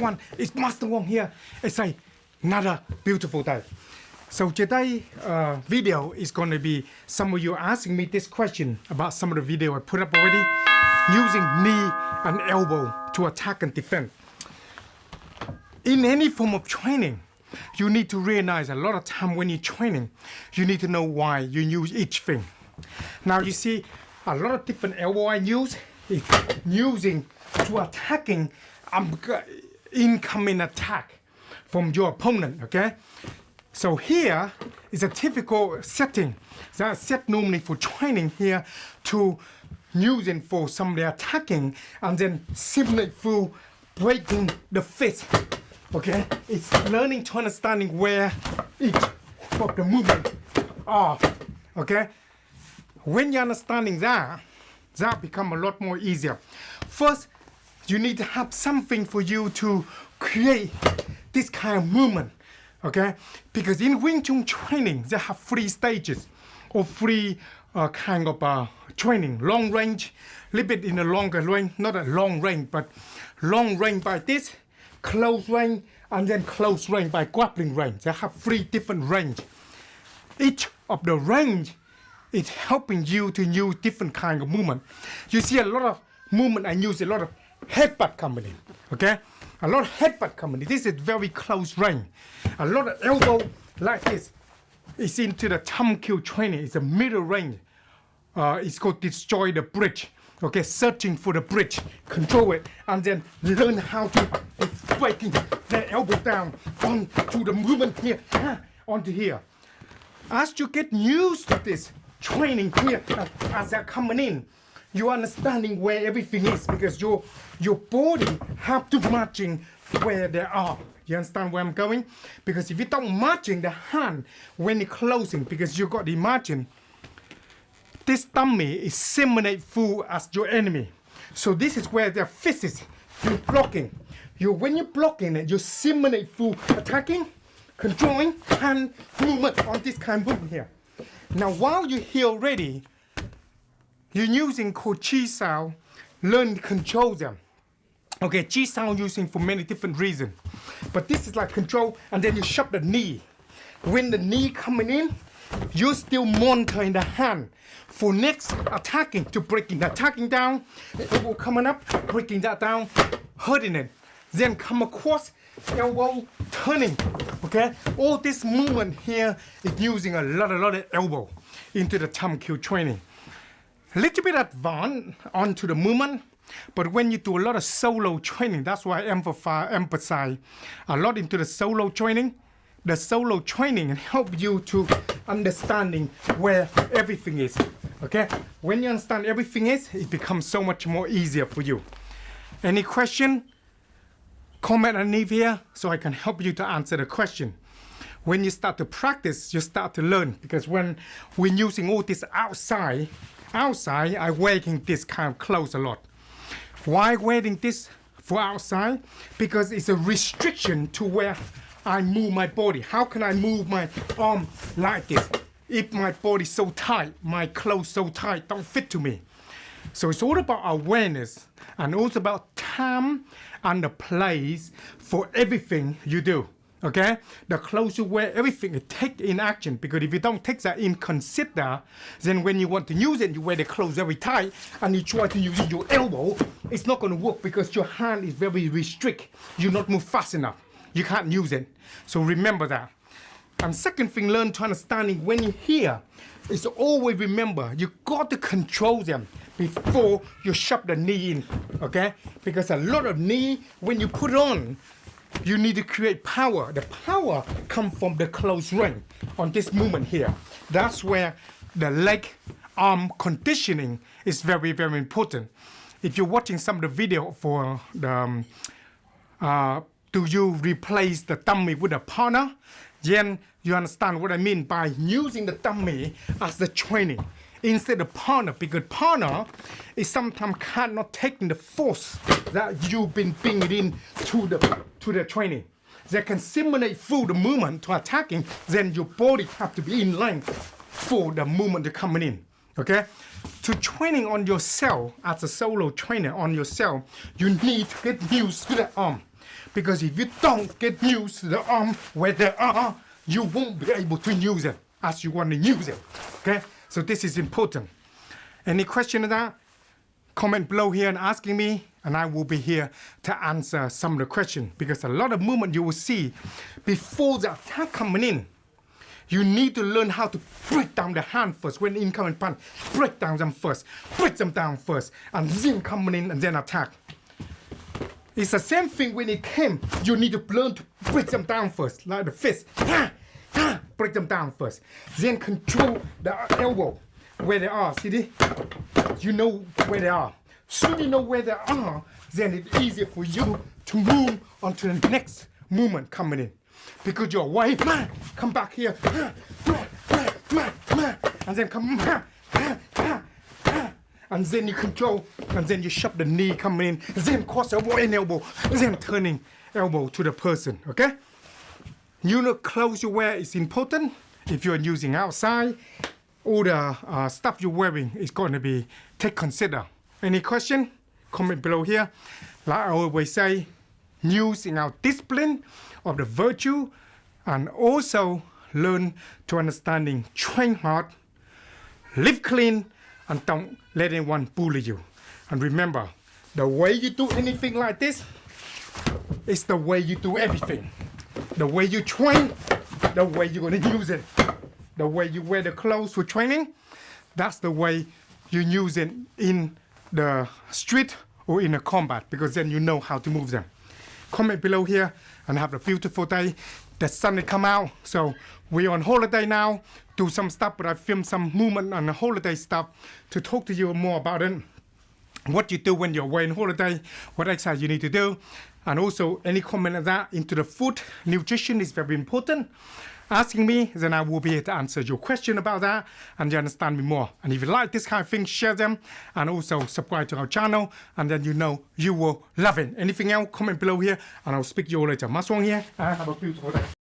everyone, it's Master Wong here. It's another beautiful day. So today's video is going to be some of you asking me this question about some of the video I put up already, using knee and elbow to attack and defend. In any form of training, you need to realize a lot of time when you're training, you need to know why you use each thing. Now you see a lot of different elbow I use is using to attacking incoming attack from your opponent, okay? So here is a typical setting that I set normally for training here to using for somebody attacking and then simulate through breaking the fist, okay? It's learning to understanding where each of the movement are, okay? When you're understanding that become a lot more easier. First, you need to have something for you to create this kind of movement, okay? Because in Wing Chun training, they have 3 stages or 3 kind of training. Long range, a little bit in a longer range, not a long range, but long range by this, close range, and then close range by grappling range. They have 3 different range. Each of the range is helping you to use different kind of movement. You see a lot of movement I use a lot of headbutt coming in, okay? A lot of headbutt coming in. This is very close range. A lot of elbow like this is into the thumb kill training. It's a middle range. It's called destroy the bridge, okay? Searching for the bridge, control it, and then learn how to breaking the elbow down onto the movement here, onto here. As you get used to this training here, as they're coming in, you're understanding where everything is because your body have to matching where they are. You understand where I'm going? Because if you don't matching the hand when you're closing, because you got to imagine this dummy is simulate through as your enemy. So this is where their fist is. You're blocking. When you're blocking it, you simulate through attacking, controlling hand movement on this kind of movement here. Now while you're here already, you're using called Chi Sao, learn to control them. Okay, Chi Sao using for many different reasons. But this is like control, and then you shove the knee. When the knee coming in, you're still monitoring the hand for next attacking to breaking the attacking down, elbow coming up, breaking that down, hurting it. Then come across, elbow turning, okay? All this movement here is using a lot of elbow into the thumb kill training. A little bit advanced onto the movement, but when you do a lot of solo training, that's why I emphasize a lot into the solo training. The solo training help you to understanding where everything is, okay? When you understand everything is, it becomes so much more easier for you. Any question? Comment underneath here so I can help you to answer the question. When you start to practice, you start to learn, because when we're using all this outside, I'm wearing this kind of clothes a lot. Why wearing this for outside? Because it's a restriction to where I move my body. How can I move my arm like this? If my body's so tight, my clothes so tight, don't fit to me. So it's all about awareness and also about time and the place for everything you do, okay? The clothes you wear, everything you take in action, because if you don't take that in consider, then when you want to use it, you wear the clothes very tight and you try to use your elbow, it's not going to work because your hand is very restricted. You not move fast enough. You can't use it. So remember that. And second thing, learn to understanding when you're here, is to always remember, you got to control them before you shove the knee in, okay? Because a lot of knee, when you put on, you need to create power. The power comes from the close range on this movement here. That's where the leg arm conditioning is very, very important. If you're watching some of the video for the, do you replace the dummy with a partner? Then you understand what I mean by using the dummy as the training instead of partner, because partner is sometimes cannot take the force that you've been bringing in to the training. They can simulate through the movement to attacking, then your body have to be in line for the movement to coming in, okay? To training on yourself as a solo trainer on yourself, you need to get used to the arm. Because if you don't get used to the arm where they are, you won't be able to use it as you want to use it. Okay? So this is important. Any question on that? Comment below here and asking me, and I will be here to answer some of the questions, because a lot of movement you will see before the attack coming in. You need to learn how to break down the hand first. When incoming punch, break down them first, break them down first, and then coming in and then attack. It's the same thing when it came. You need to learn to break them down first, like the fist. Break them down first. Then control the elbow where they are. See this? You know where they are. Soon you know where they are, then it's easier for you to move on to the next movement coming in. Because you're away, come back here, and then come, and then you control, and then you shove the knee coming in, then cross elbow and elbow, then turning elbow to the person, okay? You know, clothes you wear is important. If you're using outside, all the stuff you're wearing is going to be consider. Any question? Comment below here. Like I always say, using our discipline of the virtue, and also learn to understanding, train hard, live clean, and don't let anyone bully you. And remember, the way you do anything like this is the way you do everything. The way you train, the way you're going to use it. The way you wear the clothes for training, that's the way you use it in the street or in a combat, because then you know how to move them. Comment below here and have a beautiful day. The sun will come out, so we're on holiday now. Do some stuff, but I filmed some movement on the holiday stuff to talk to you more about it. What you do when you're away on holiday, what exercise you need to do, and also any comment on that into the food. Nutrition is very important. Asking me, then I will be here to answer your question about that and you understand me more. And if you like this kind of thing, share them and also subscribe to our channel, and then you know you will love it. Anything else, comment below here and I'll speak to you all later. Mas Wong here, and have a beautiful day.